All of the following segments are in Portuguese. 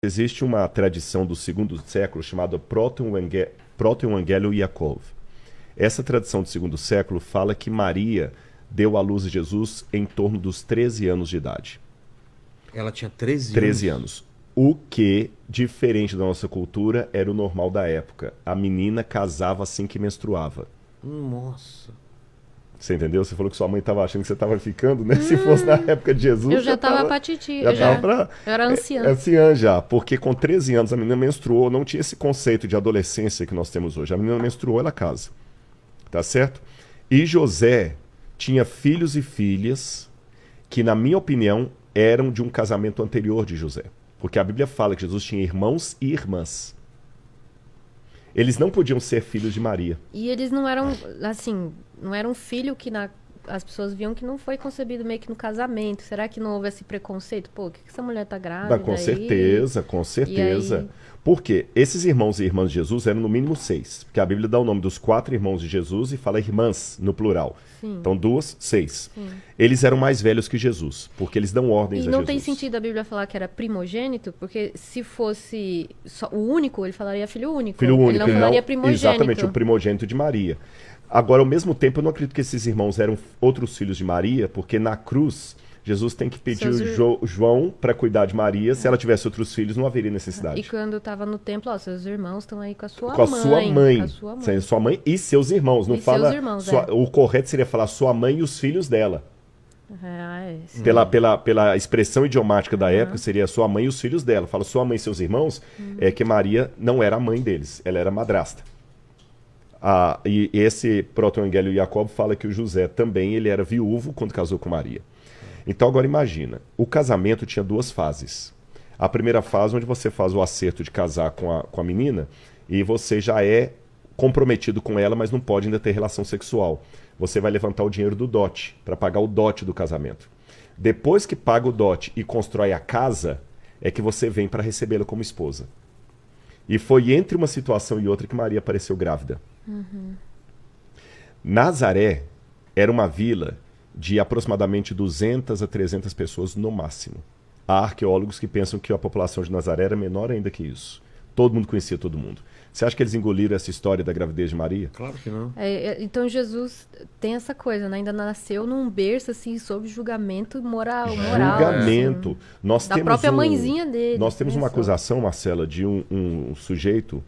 Existe uma tradição do segundo século chamada Protoevangelium Yaakov. Essa tradição do segundo século fala que Maria deu à luz a Jesus em torno dos 13 anos de idade. Ela tinha 13 anos? 13 anos. O que, diferente da nossa cultura, era o normal da época. A menina casava assim que menstruava. Nossa. Você entendeu? Você falou que sua mãe estava achando que você estava ficando, né? Se fosse na época de Jesus... Eu já estava pra titi. Eu era anciã. Anciã já, porque com 13 anos a menina menstruou, não tinha esse conceito de adolescência que nós temos hoje. A menina menstruou, ela casa. Tá certo? E José tinha filhos e filhas que, na minha opinião, eram de um casamento anterior de José. Porque a Bíblia fala que Jesus tinha irmãos e irmãs. Eles não podiam ser filhos de Maria. E eles não eram, assim, não era um filho que as pessoas viam que não foi concebido meio que no casamento. Será que não houve esse preconceito? Pô, o que essa mulher tá grávida Com certeza, com certeza. Por quê? Esses irmãos e irmãs de Jesus eram no mínimo 6. Porque a Bíblia dá o nome dos 4 irmãos de Jesus e fala irmãs no plural. Sim. Então 2, 6. Sim. Eles eram mais velhos que Jesus, porque eles dão ordens a Jesus. E não tem sentido a Bíblia falar que era primogênito, porque se fosse só o único, ele falaria filho único. Filho único. Ele não falaria primogênito. Exatamente, o primogênito de Maria. Agora, ao mesmo tempo, eu não acredito que esses irmãos eram outros filhos de Maria, porque na cruz... Jesus tem que pedir João para cuidar de Maria. Se ela tivesse outros filhos, não haveria necessidade. E quando estava no templo, seus irmãos estão aí com a sua mãe. Com a sua mãe. Sua mãe e seus irmãos. Não fala. Seus irmãos, O correto seria falar sua mãe e os filhos dela. Pela expressão idiomática da época, seria sua mãe e os filhos dela. Fala sua mãe e seus irmãos, é que Maria não era a mãe deles, ela era madrasta. E esse proto-evangelium Jacob fala que o José também ele era viúvo quando casou com Maria. Então agora imagina, o casamento tinha 2 fases. A primeira fase onde você faz o acerto de casar com a menina e você já é comprometido com ela, mas não pode ainda ter relação sexual. Você vai levantar o dinheiro do dote, para pagar o dote do casamento. Depois que paga o dote e constrói a casa, é que você vem para recebê-la como esposa. E foi entre uma situação e outra que Maria apareceu grávida. Nazaré era uma vila de aproximadamente 200 a 300 pessoas no máximo. Há arqueólogos que pensam que a população de Nazaré era menor ainda que isso. Todo mundo conhecia todo mundo. Você acha que eles engoliram essa história da gravidez de Maria? Claro que não. Então Jesus tem essa coisa, né? Ainda nasceu num berço assim, sob julgamento moral. Julgamento. Assim, da própria mãezinha dele. Nós temos uma acusação, Marcela, de um sujeito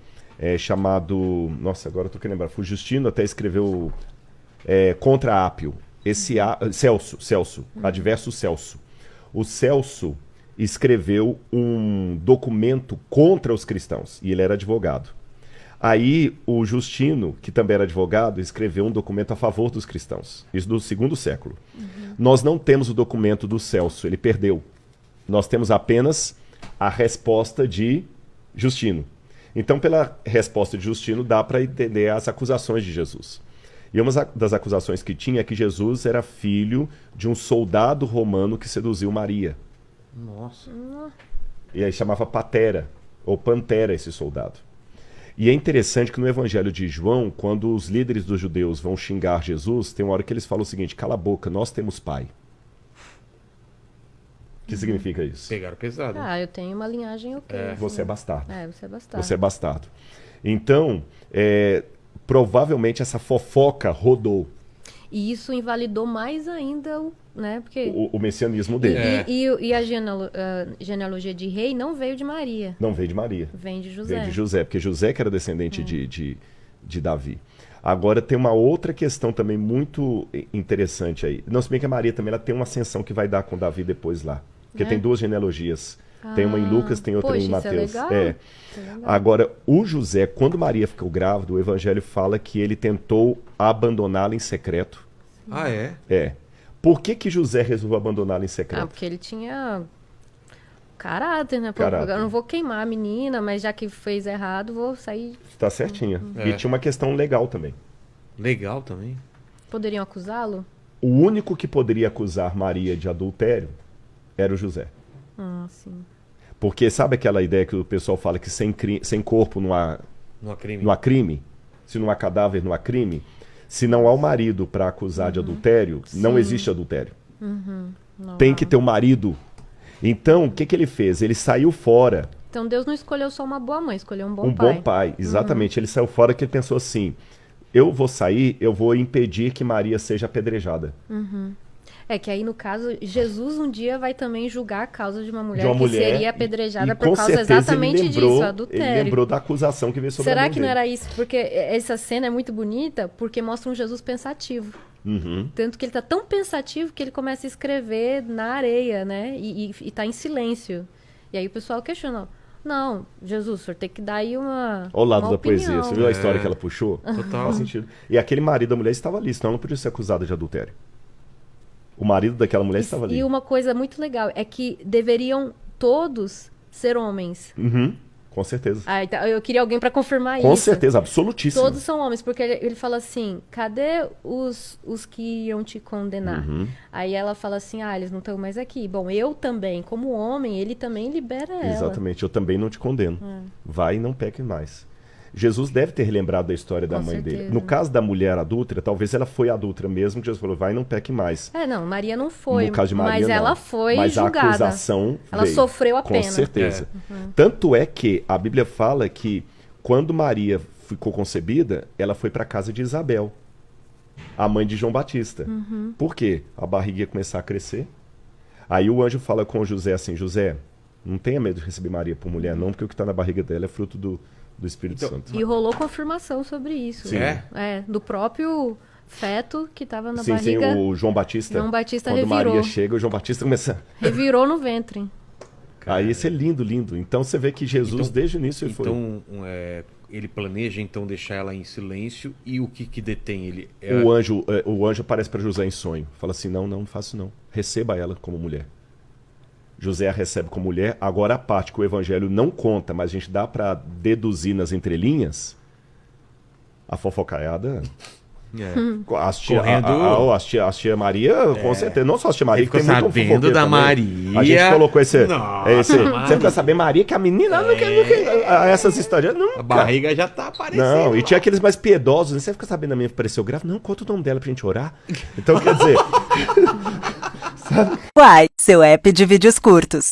chamado... Nossa, agora eu tô querendo lembrar. O Justino até escreveu contra Ápio. Celso, adverso Celso. O Celso escreveu um documento contra os cristãos, e ele era advogado. Aí o Justino, que também era advogado, escreveu um documento a favor dos cristãos. Isso do segundo século. Nós não temos o documento do Celso, ele perdeu. Nós temos apenas a resposta de Justino. Então, pela resposta de Justino, dá para entender as acusações de Jesus. E uma das acusações que tinha é que Jesus era filho de um soldado romano que seduziu Maria. Nossa. E aí chamava Patera, ou Pantera, esse soldado. E é interessante que no Evangelho de João, quando os líderes dos judeus vão xingar Jesus, tem uma hora que eles falam o seguinte: cala a boca, nós temos pai. O que significa isso? Pegaram pesado. Eu tenho uma linhagem ok. Você é bastardo. Você é bastardo. Você é bastardo. Então, provavelmente essa fofoca rodou. E isso invalidou mais ainda porque... o messianismo dele. E a genealogia de rei não veio de Maria. Não veio de Maria. Vem de José. Vem de José, porque José que era descendente de Davi. Agora tem uma outra questão também muito interessante aí. Não, se bem que a Maria também ela tem uma ascensão que vai dar com Davi depois lá. Porque tem 2 genealogias. Tem uma em Lucas, tem outra em Mateus. Isso é legal. Agora, o José, quando Maria ficou grávida, o Evangelho fala que ele tentou abandoná-la em secreto. Ah, é? É. Por que José resolveu abandoná-la em secreto? Porque ele tinha caráter, né? Caráter. Eu não vou queimar a menina, mas já que fez errado, vou sair... Tá certinha. E tinha uma questão legal também. Legal também? Poderiam acusá-lo? O único que poderia acusar Maria de adultério era o José. Sim. Porque sabe aquela ideia que o pessoal fala que sem corpo não há crime? Se não há cadáver, não há crime? Se não há o marido para acusar de adultério, não existe adultério. Tem que ter o marido. Então, o que ele fez? Ele saiu fora Então Deus não escolheu só uma boa mãe, escolheu um bom Um pai. bom pai, exatamente. Ele saiu fora que ele pensou assim, eu vou sair, eu vou impedir que Maria seja apedrejada. É que aí, no caso, Jesus um dia vai também julgar a causa de uma mulher, De uma que mulher, seria apedrejada e por com causa certeza exatamente ele lembrou, disso, adultério. Ele lembrou da acusação que veio sobre a Será mãe que não dele. era isso? Porque essa cena é muito bonita porque mostra um Jesus pensativo. Uhum. Tanto que ele tá tão pensativo que ele começa a escrever na areia, né? E tá em silêncio. E aí o pessoal questiona, não, Jesus, o senhor tem que dar aí uma Olha o lado uma da opinião. poesia. Você viu a história que ela puxou? Total. Faz sentido. E aquele marido da mulher estava ali, senão ela não podia ser acusada de adultério. O marido daquela mulher estava ali. E uma coisa muito legal é que deveriam todos ser homens. Uhum. Com certeza. Ah, então, eu queria alguém para confirmar Com isso. certeza, absolutíssimo. Todos são homens, porque ele fala assim, cadê os que iam te condenar? Uhum. Aí ela fala assim, eles não estão mais aqui. Bom, eu também, como homem, ele também libera ela. Exatamente, eu também não te condeno. Vai e não peque mais. Jesus deve ter relembrado da história da Com mãe dele. certeza. No caso da mulher adúltera, talvez ela foi adúltera mesmo, que Jesus falou, vai e não peque mais. Não, Maria não foi, No caso de Maria, mas não. ela foi Mas julgada. a acusação Ela veio, sofreu a com pena. certeza. Tanto é que a Bíblia fala que quando Maria ficou concebida, ela foi para a casa de Isabel, a mãe de João Batista. Por quê? A barriga ia começar a crescer. Aí o anjo fala com José assim, José, não tenha medo de receber Maria por mulher não, porque o que está na barriga dela é fruto do Espírito Então, Santo. E rolou confirmação sobre isso. Sim. Do próprio feto que estava na Sim, barriga. o João Batista. João Batista quando revirou. Maria chega, o João Batista começa... Revirou no ventre. Aí isso é lindo, lindo. Então você vê que Jesus, Então- desde o início, ele foi... Então, ele planeja então deixar ela em silêncio e o que detém ele? O anjo aparece para José em sonho. Fala assim, não faço não. Receba ela como mulher. José a recebe como mulher. Agora a parte que o evangelho não conta, mas a gente dá para deduzir nas entrelinhas, a fofocaiada... As tia, Correndo. as tia Maria, com certeza. Não só as tia Maria, Ele ficou que tem muito sabendo fofoqueiro da também. Maria. A gente colocou esse... Nossa, Maria. Você fica sabendo, Maria, que a menina não quer essas histórias. Nunca. A barriga já tá aparecendo. Não, e lá. tinha aqueles mais piedosos, né? Você fica sabendo, a minha apareceu grávida? Não, conta o nome dela pra gente orar. Então, quer dizer... Uai, seu app de vídeos curtos.